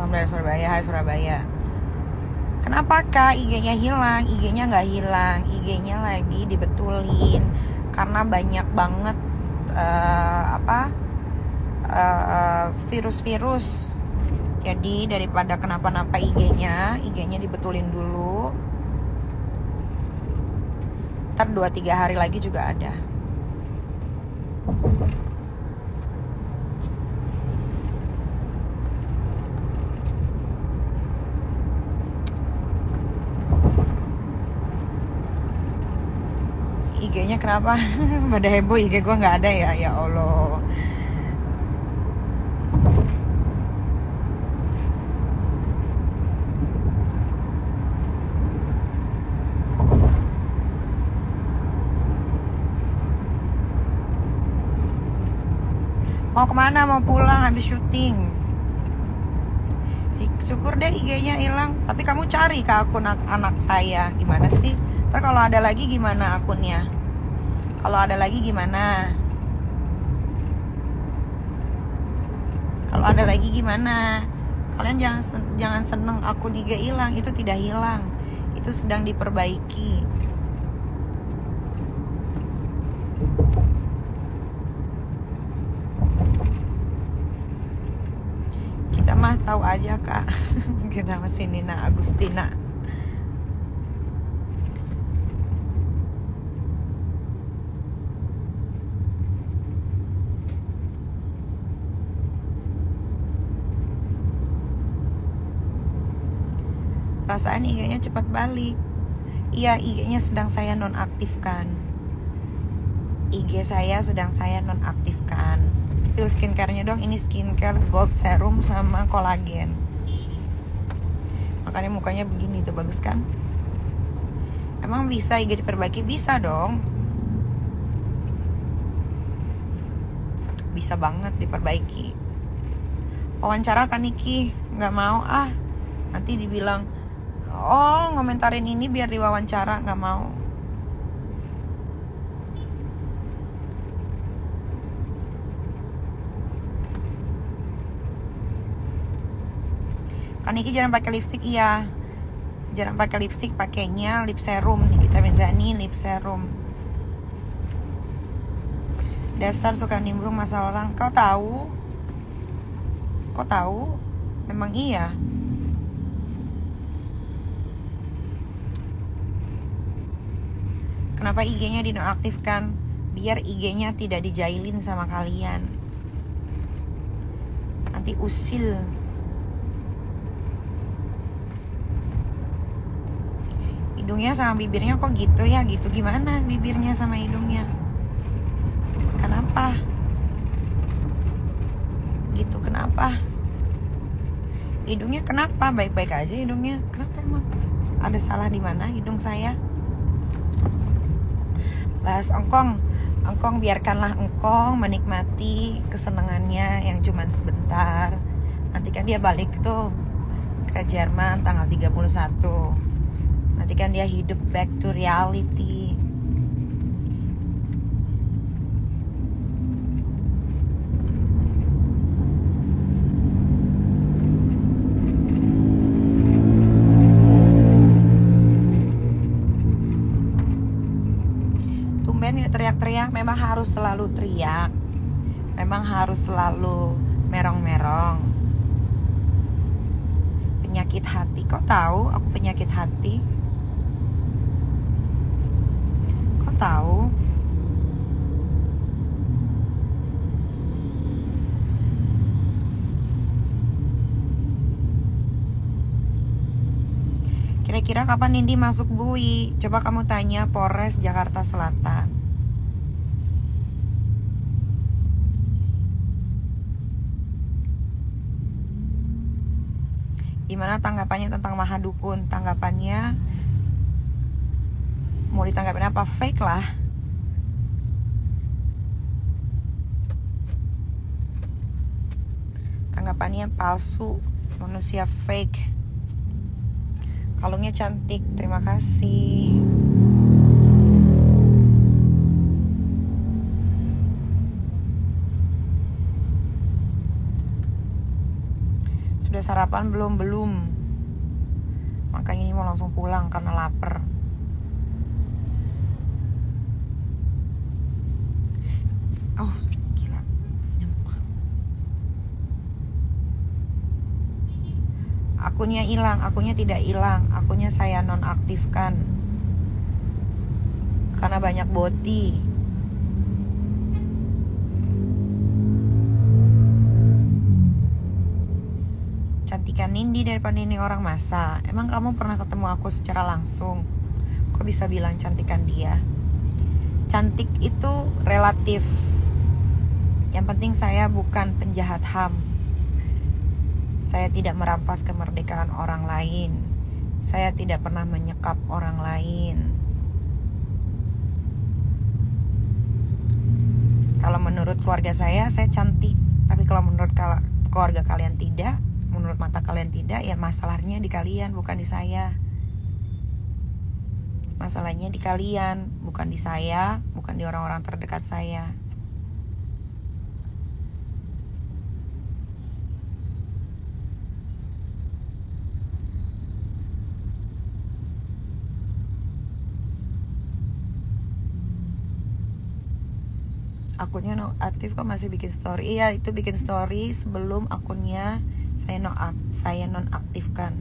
Salam dari Surabaya. Hai Surabaya. Kenapa kak IG-nya hilang? IG-nya nggak hilang, IG-nya lagi dibetulin karena banyak banget virus-virus. Jadi daripada kenapa-napa IG-nya dibetulin dulu. Ntar 2-3 hari lagi juga ada. IG-nya kenapa? Pada heboh IG gue nggak ada ya, ya Allah. Mau kemana? Mau pulang habis syuting. Syukur deh IG-nya hilang. Tapi kamu cari ke akun anak saya. Gimana sih? Ntar kalau ada lagi gimana akunnya? Kalau ada lagi gimana? Kalau ada lagi gimana? Kalian jangan seneng akun IG hilang. Itu tidak hilang. Itu sedang diperbaiki. Kita mah tahu aja kak. Kita masih Nina Agustina. Perasaan IG-nya cepat balik. Iya, IG-nya sedang saya nonaktifkan. IG saya sedang saya nonaktifkan. Spill skincare-nya dong. Ini skincare gold serum sama kolagen. Makanya mukanya begini tuh, bagus kan? Emang bisa IG diperbaiki? Bisa dong. Bisa banget diperbaiki. Wawancara kan Niki? Nggak mau ah. Nanti dibilang, oh ngomentarin ini biar diwawancara. Nggak mau. Kan Niki jarang pakai lipstick. Iya, jarang pakai lipstick, pakainya lip serum. Nikita Mirzani lip serum. Dasar suka nimbrung masalah orang. Kau tahu? Kau tahu? Memang iya. Kenapa IG-nya dinonaktifkan? Biar IG-nya tidak dijailin sama kalian. Nanti usil. Hidungnya sama bibirnya kok gitu ya? Gitu gimana bibirnya sama hidungnya? Kenapa? Gitu kenapa? Hidungnya kenapa? Baik-baik aja hidungnya. Kenapa emang? Ada salah di mana hidung saya? Bahas engkong. Engkong biarkanlah engkong menikmati kesenangannya yang cuman sebentar. Nanti kan dia balik tuh ke Jerman tanggal 31. Nanti kan dia hidup back to reality. Tumben gak teriak-teriak? Memang harus selalu teriak. Memang harus selalu merong-merong. Penyakit hati. Kok tahu aku penyakit hati? Tahu. Kira-kira kapan Nindi masuk BUI? Coba kamu tanya Polres Jakarta Selatan. Gimana tanggapannya tentang Mahadukun? Tanggapannya mau ditanggapin apa? Fake lah. Tanggapannya palsu, manusia fake. Kalungnya cantik, terima kasih. Sudah sarapan belum? Belum. Makanya ini mau langsung pulang karena lapar. Oh, gila. Akunnya hilang, akunnya tidak hilang, akunnya saya nonaktifkan karena banyak boti. Cantikan Nindi daripada ini orang masa. Emang kamu pernah ketemu aku secara langsung? Kok bisa bilang cantikan dia? Cantik itu relatif. Yang penting saya bukan penjahat HAM. Saya tidak merampas kemerdekaan orang lain. Saya tidak pernah menyekap orang lain. Kalau menurut keluarga saya cantik. Tapi kalau menurut keluarga kalian tidak, menurut mata kalian tidak, ya masalahnya di kalian, bukan di saya. Masalahnya di kalian, bukan di saya, bukan di orang-orang terdekat saya. Akunnya no aktif kok masih bikin story. Iya, itu bikin story sebelum akunnya saya nonaktifkan.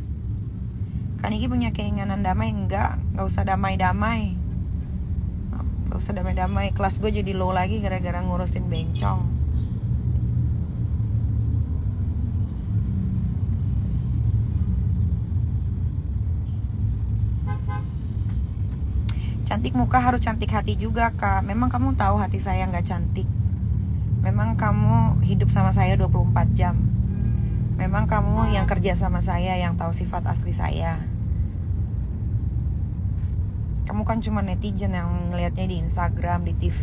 Kan ini punya keinginan damai? Enggak usah damai-damai. Gak usah damai-damai. Kelas gue jadi low lagi gara-gara ngurusin bencong. Cantik muka harus cantik hati juga, Kak. Memang kamu tahu hati saya nggak cantik. Memang kamu hidup sama saya 24 jam. Memang kamu yang kerja sama saya, yang tahu sifat asli saya. Kamu kan cuma netizen yang ngelihatnya di Instagram, di TV.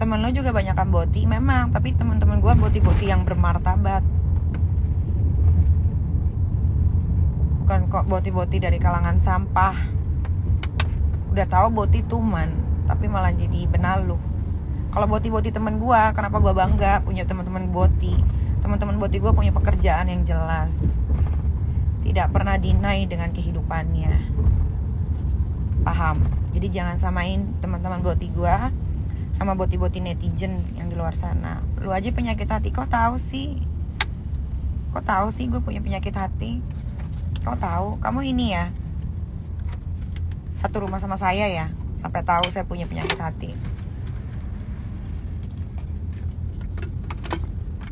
Temen lo juga banyakan boti memang, tapi teman-teman gue boti-boti yang bermartabat. Bukan kok boti-boti dari kalangan sampah. Udah tahu boti tuman, tapi malah jadi benalu. Kalau boti-boti temen gue, kenapa gue bangga punya teman-teman boti? Teman-teman boti gue punya pekerjaan yang jelas, tidak pernah deny dengan kehidupannya. Paham? Jadi jangan samain teman-teman boti gue sama boti-boti netizen yang di luar sana. Lu aja penyakit hati, kok tahu sih? Kok tahu sih gue punya penyakit hati? Kok tahu? Kamu ini ya, satu rumah sama saya ya, sampai tahu saya punya penyakit hati.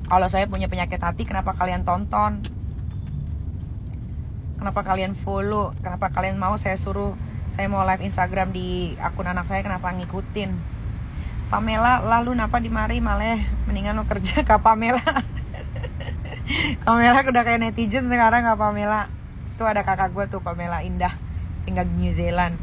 Kalau saya punya penyakit hati, kenapa kalian tonton? Kenapa kalian follow? Kenapa kalian mau saya suruh, saya mau live Instagram di akun anak saya, kenapa ngikutin? Pamela, lalu kenapa di mari malah mendingan lo kerja ke Pamela. Pamela udah kayak netizen sekarang, gak Pamela. Tuh ada kakak gue tuh, Pamela Indah, tinggal di New Zealand.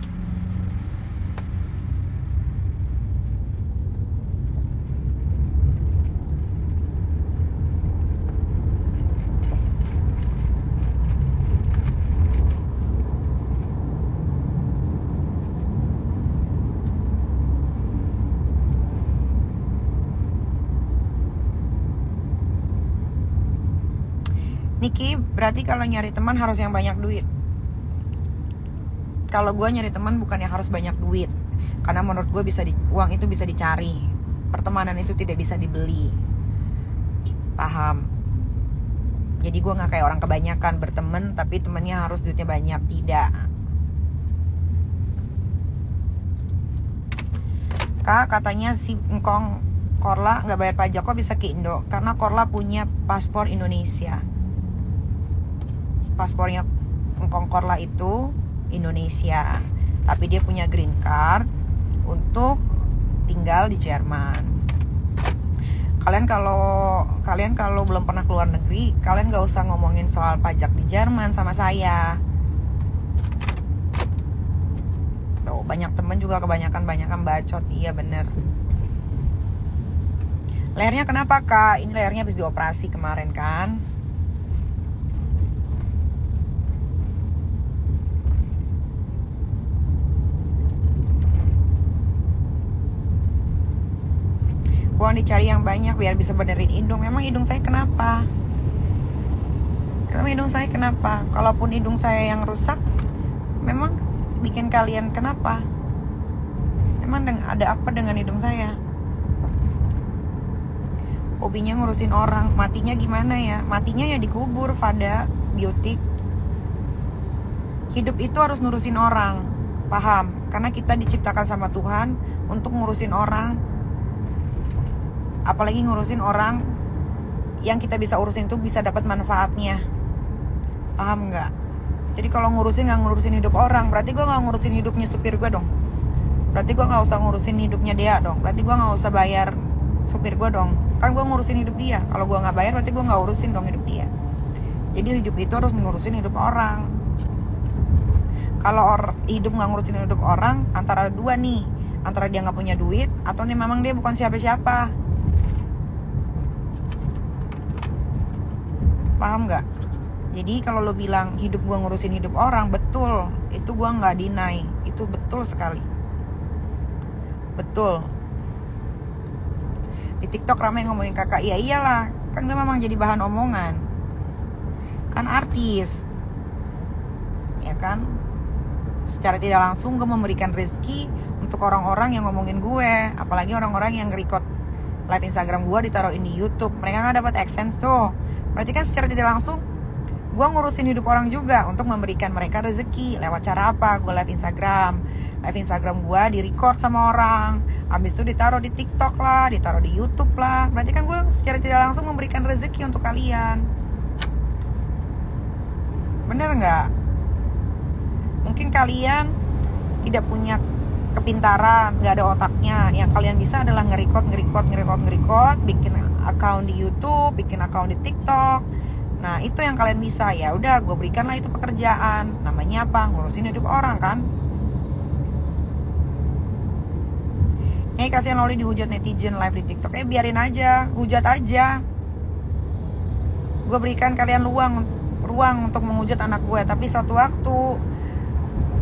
Niki, berarti kalau nyari teman harus yang banyak duit. Kalau gue nyari teman bukan yang harus banyak duit, karena menurut gue uang itu bisa dicari. Pertemanan itu tidak bisa dibeli. Paham? Jadi gue nggak kayak orang kebanyakan berteman, tapi temennya harus duitnya banyak. Tidak. Kak, katanya si Engkong Korla nggak bayar pajak, kok bisa ke Indo? Karena Korla punya paspor Indonesia. Paspornya Engkong Korla itu Indonesia, tapi dia punya green card untuk tinggal di Jerman. Kalian kalau belum pernah keluar negeri, kalian gak usah ngomongin soal pajak di Jerman sama saya. Tuh, banyak temen juga kebanyakan bacot. Iya bener. Lehernya kenapa, Kak? Ini lehernya habis dioperasi kemarin kan. dibuang, dicari yang banyak biar bisa benerin hidung. Memang hidung saya kenapa? Memang hidung saya kenapa? Kalaupun hidung saya yang rusak, memang bikin kalian kenapa? Memang ada apa dengan hidung saya? Hobinya ngurusin orang. Matinya gimana ya? Matinya ya dikubur, Fada Biotik. Hidup itu harus ngurusin orang, paham? Karena kita diciptakan sama Tuhan untuk ngurusin orang. Apalagi ngurusin orang yang kita bisa urusin itu bisa dapat manfaatnya. Paham nggak? Jadi kalau nggak ngurusin hidup orang, berarti gue nggak ngurusin hidupnya supir gue dong. Berarti gue nggak usah ngurusin hidupnya dia dong. Berarti gue nggak usah bayar supir gue dong. Kan gue ngurusin hidup dia. Kalau gue nggak bayar, berarti gue nggak urusin dong hidup dia. Jadi hidup itu harus ngurusin hidup orang. Kalau hidup nggak ngurusin hidup orang, antara dua nih, antara dia nggak punya duit atau nih memang dia bukan siapa-siapa. Paham nggak? Jadi kalau lo bilang hidup gua ngurusin hidup orang, betul, itu gua nggak deny, itu betul sekali, betul. Di TikTok ramai ngomongin kakak, ya iyalah, kan gue memang jadi bahan omongan, kan artis, ya kan. Secara tidak langsung gue memberikan rezeki untuk orang-orang yang ngomongin gue, apalagi orang-orang yang nge-record live Instagram gue ditaruhin di YouTube, mereka nggak dapat AdSense tuh. Berarti kan secara tidak langsung gue ngurusin hidup orang juga untuk memberikan mereka rezeki. Lewat cara apa? Gue live Instagram gue di-record sama orang, habis itu ditaruh di TikTok lah, ditaruh di YouTube lah. Berarti kan gue secara tidak langsung memberikan rezeki untuk kalian. Bener nggak? Mungkin kalian tidak punya kepintaran, nggak ada otaknya. Yang kalian bisa adalah nge-record, bikin account di YouTube, bikin account di TikTok. Nah itu yang kalian bisa. Ya udah, gue berikanlah itu pekerjaan. Namanya apa? Ngurusin hidup orang kan. Nyai kasihan Loli dihujat netizen live di TikTok. Biarin aja, hujat aja. Gue berikan kalian ruang untuk menghujat anak gue. Tapi suatu waktu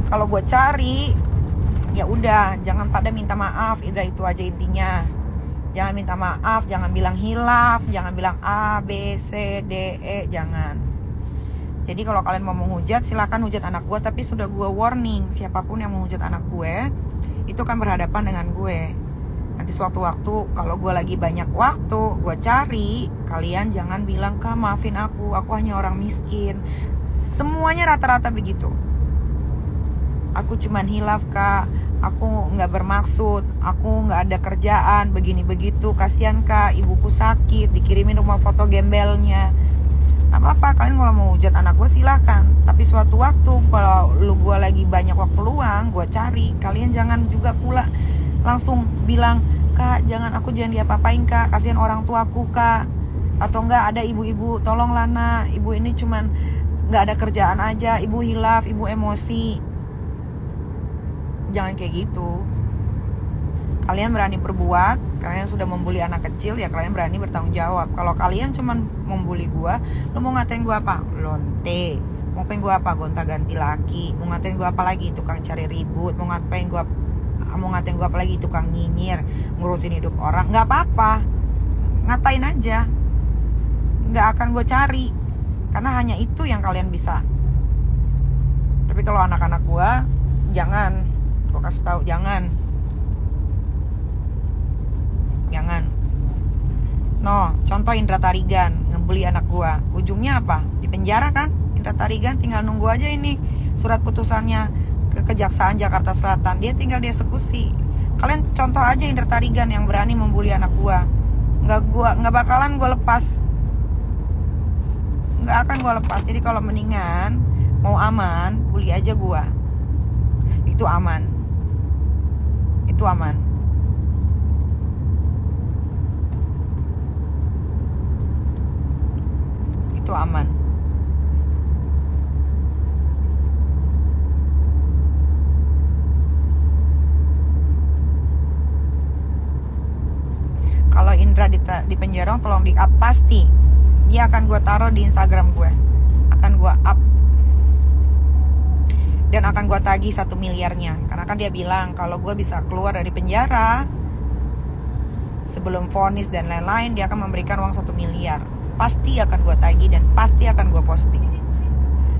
kalau gue cari, ya udah, jangan pada minta maaf. Itu aja intinya. Jangan minta maaf, jangan bilang hilaf, jangan bilang A, B, C, D, E, jangan. Jadi kalau kalian mau menghujat, silakan hujat anak gue. Tapi sudah gue warning, siapapun yang menghujat anak gue, itu kan berhadapan dengan gue. Nanti suatu waktu, kalau gue lagi banyak waktu, gue cari, kalian jangan bilang, Kak maafin aku hanya orang miskin. Semuanya rata-rata begitu. Aku cuman hilaf Kak, aku gak bermaksud, aku gak ada kerjaan, begini begitu, kasihan Kak, ibuku sakit, dikirimin rumah foto gembelnya. Gak apa-apa, kalian kalau mau hujat anak gue silahkan. Tapi suatu waktu, kalau gue lagi banyak waktu luang, gue cari. Kalian jangan juga pula langsung bilang, Kak jangan diapa-apain Kak, kasihan orang tuaku Kak. Atau enggak, ada ibu-ibu, tolonglah nak, ibu ini cuman gak ada kerjaan aja, ibu hilaf, ibu emosi. Jangan kayak gitu. Kalian berani berbuat, kalian sudah membuli anak kecil, ya kalian berani bertanggung jawab. Kalau kalian cuman membuli gua, lo mau ngatain gua apa? Lonte. Mau ngatain gua apa? Gonta-ganti laki. Mau ngatain gua apa lagi? Tukang cari ribut. Mau ngatain gua apa lagi? Tukang nyinyir, ngurusin hidup orang. Nggak apa-apa, ngatain aja, nggak akan gue cari, karena hanya itu yang kalian bisa. Tapi kalau anak-anak gue, jangan, gue kasih tahu, jangan. No, contoh Indra Tarigan ngebully anak gue, ujungnya apa? Di penjara kan? Indra Tarigan tinggal nunggu aja ini surat putusannya ke Kejaksaan Jakarta Selatan, dia tinggal dieksekusi. Kalian contoh aja Indra Tarigan yang berani membuli anak gua. Nggak bakalan gua lepas. Nggak akan gua lepas. Jadi kalau mendingan mau aman, bully aja gua. Itu aman. Itu aman. Itu aman. Kalau Indra di penjara, tolong di up, pasti dia akan gue taruh di Instagram gue, akan gue up, dan akan gue tagih 1 miliarnya. Karena kan dia bilang kalau gue bisa keluar dari penjara, sebelum vonis dan lain-lain, dia akan memberikan uang 1 miliar. Pasti akan gue tagih dan pasti akan gue posting.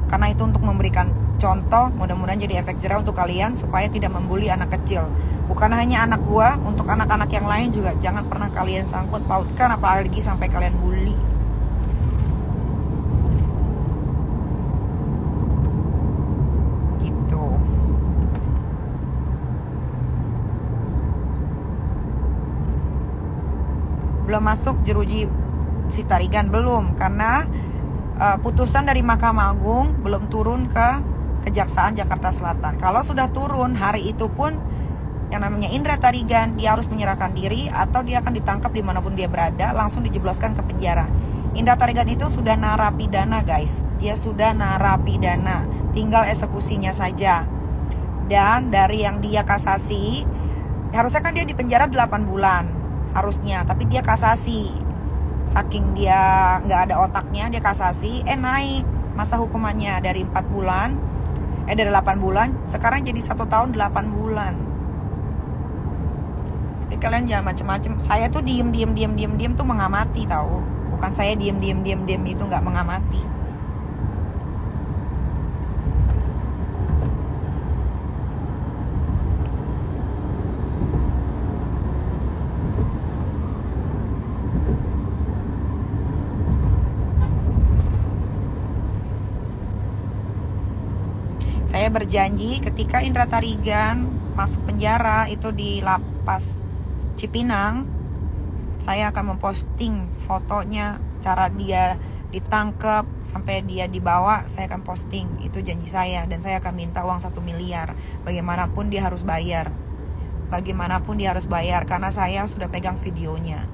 Karena itu untuk memberikan contoh, mudah-mudahan jadi efek jerah untuk kalian supaya tidak membuli anak kecil. Bukan hanya anak gue, untuk anak-anak yang lain juga jangan pernah kalian sangkut pautkan, apalagi sampai kalian bully. Gitu. Belum masuk jeruji si Tarigan, belum, karena putusan dari Mahkamah Agung belum turun ke Kejaksaan Jakarta Selatan. Kalau sudah turun, hari itu pun yang namanya Indra Tarigan, dia harus menyerahkan diri atau dia akan ditangkap dimanapun dia berada, langsung dijebloskan ke penjara. Indra Tarigan itu sudah narapidana guys, dia sudah narapidana, tinggal eksekusinya saja. Dan dari yang dia kasasi, harusnya kan dia di penjara 8 bulan harusnya, tapi dia kasasi. Saking dia nggak ada otaknya, dia kasasi, naik masa hukumannya dari 4 bulan, dari 8 bulan, sekarang jadi 1 tahun 8 bulan. Jadi kalian jangan macem-macem. Saya tuh diem tuh mengamati, tahu? Bukan saya diem itu nggak mengamati. Saya berjanji ketika Indra Tarigan masuk penjara itu di lapas Cipinang, saya akan memposting fotonya, cara dia ditangkap sampai dia dibawa, saya akan posting. Itu janji saya, dan saya akan minta uang 1 miliar. Bagaimanapun dia harus bayar. Bagaimanapun dia harus bayar, karena saya sudah pegang videonya.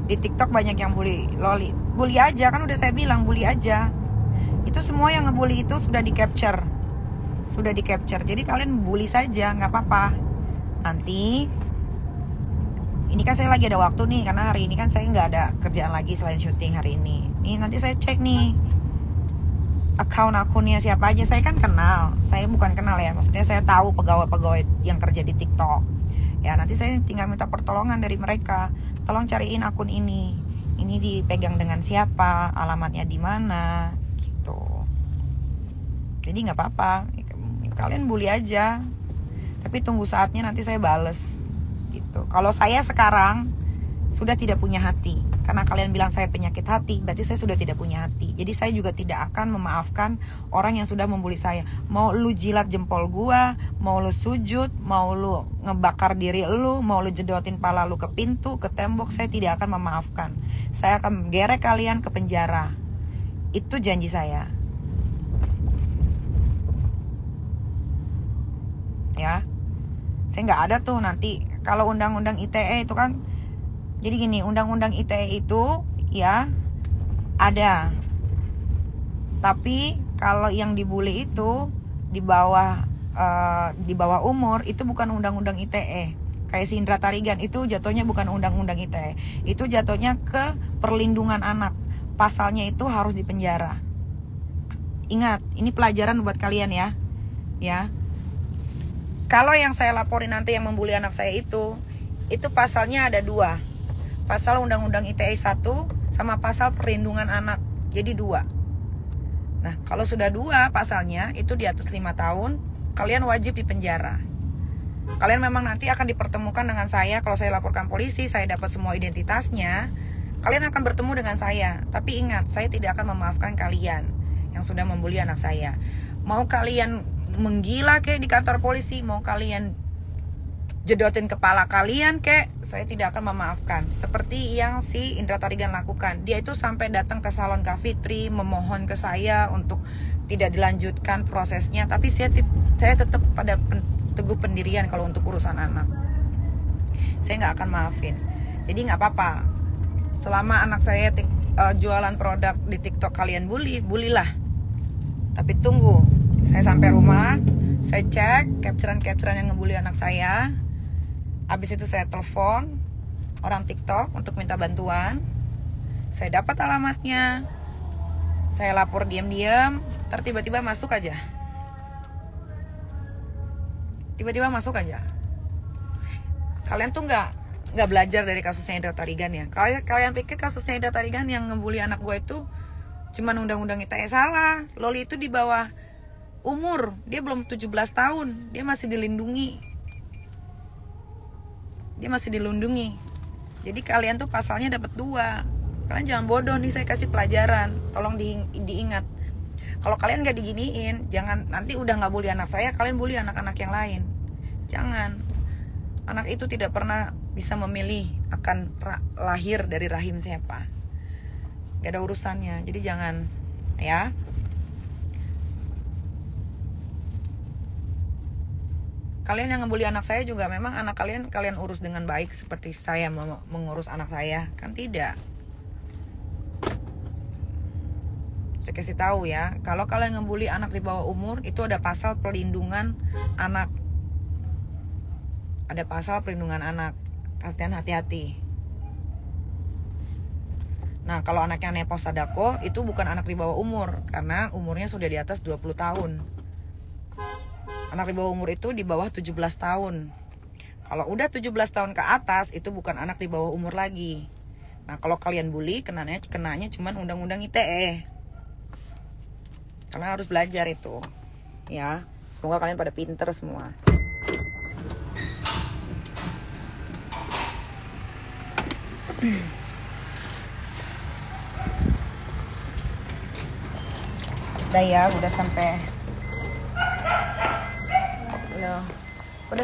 Di TikTok banyak yang bully Loli. Bully aja, kan udah saya bilang, bully aja. Itu semua yang ngebully itu sudah di capture. Sudah di capture. Jadi kalian bully saja, nggak apa-apa. Nanti ini kan saya lagi ada waktu nih, karena hari ini kan saya nggak ada kerjaan lagi selain syuting hari ini. Nih nanti saya cek nih akun-akunnya siapa aja. Saya kan kenal. Saya bukan kenal ya, maksudnya saya tahu pegawai-pegawai yang kerja di TikTok. Ya nanti saya tinggal minta pertolongan dari mereka. Tolong cariin akun ini dipegang dengan siapa, alamatnya di mana, gitu. Jadi nggak apa-apa, kalian bully aja. Tapi tunggu saatnya nanti saya bales, gitu. Kalau saya sekarang sudah tidak punya hati, karena kalian bilang saya penyakit hati, berarti saya sudah tidak punya hati. Jadi saya juga tidak akan memaafkan orang yang sudah membuli saya. Mau lu jilat jempol gua, mau lu sujud, mau lu ngebakar diri lu, mau lu jedotin pala lu ke pintu, ke tembok, saya tidak akan memaafkan. Saya akan gerek kalian ke penjara. Itu janji saya. Ya, saya nggak ada tuh nanti kalau undang-undang ITE itu kan. Jadi gini, undang-undang ITE itu ya ada. Tapi kalau yang dibully itu di bawah umur, itu bukan undang-undang ITE. Kayak si Indra Tarigan itu jatuhnya bukan undang-undang ITE. Itu jatuhnya ke perlindungan anak. Pasalnya itu harus dipenjara. Ingat, ini pelajaran buat kalian ya. Ya. Kalau yang saya laporin nanti yang membuli anak saya itu pasalnya ada 2. Pasal Undang-Undang ITE 1 sama pasal perlindungan anak. Jadi 2. Nah, kalau sudah 2 pasalnya itu di atas 5 tahun, kalian wajib dipenjara. Kalian memang nanti akan dipertemukan dengan saya. Kalau saya laporkan polisi, saya dapat semua identitasnya, kalian akan bertemu dengan saya. Tapi ingat, saya tidak akan memaafkan kalian yang sudah membuli anak saya. Mau kalian menggila kayak di kantor polisi, mau kalian jedotin kepala kalian kek, saya tidak akan memaafkan. Seperti yang si Indra Tarigan lakukan. Dia itu sampai datang ke salon Kak Fitri memohon ke saya untuk tidak dilanjutkan prosesnya. Tapi saya tetap pada teguh pendirian kalau untuk urusan anak. Saya nggak akan maafin. Jadi nggak apa-apa. Selama anak saya jualan produk di TikTok kalian bulilah. Tapi tunggu, saya sampai rumah, saya cek capturean yang ngebully anak saya. Habis itu saya telepon orang TikTok untuk minta bantuan. Saya dapat alamatnya. Saya lapor diam-diam, tiba-tiba masuk aja. tiba-tiba masuk aja. Kalian tuh nggak belajar dari kasusnya Hendra Tarigan ya. Kalian pikir kasusnya Hendra Tarigan yang ngebully anak gue itu cuman undang-undang ITE? Salah. Loli itu di bawah umur, dia belum 17 tahun, dia masih dilindungi. Jadi kalian tuh pasalnya dapat 2. Kalian jangan bodoh nih, saya kasih pelajaran. Tolong diingat. Kalau kalian gak diginiin, jangan nanti udah gak bully anak saya, kalian bully anak-anak yang lain. Jangan. Anak itu tidak pernah bisa memilih akan lahir dari rahim siapa. Gak ada urusannya. Jadi jangan, ya. Kalian yang ngebully anak saya juga memang anak kalian urus dengan baik seperti saya mengurus anak saya. Kan tidak. Saya kasih tahu ya, kalau kalian ngebully anak di bawah umur, itu ada pasal perlindungan anak. Ada pasal perlindungan anak. Kalian hati-hati. Nah, kalau anaknya Nepo Sadako, itu bukan anak di bawah umur, karena umurnya sudah di atas 20 tahun. Anak di bawah umur itu di bawah 17 tahun. Kalau udah 17 tahun ke atas, itu bukan anak di bawah umur lagi. Nah, kalau kalian bully, kenanya cuman undang-undang ITE. Kalian harus belajar itu, ya. Semoga kalian pada pinter semua. Udah ya, udah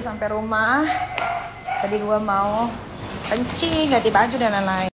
sampai rumah. Jadi gua mau kencing, ganti baju dan lain-lain.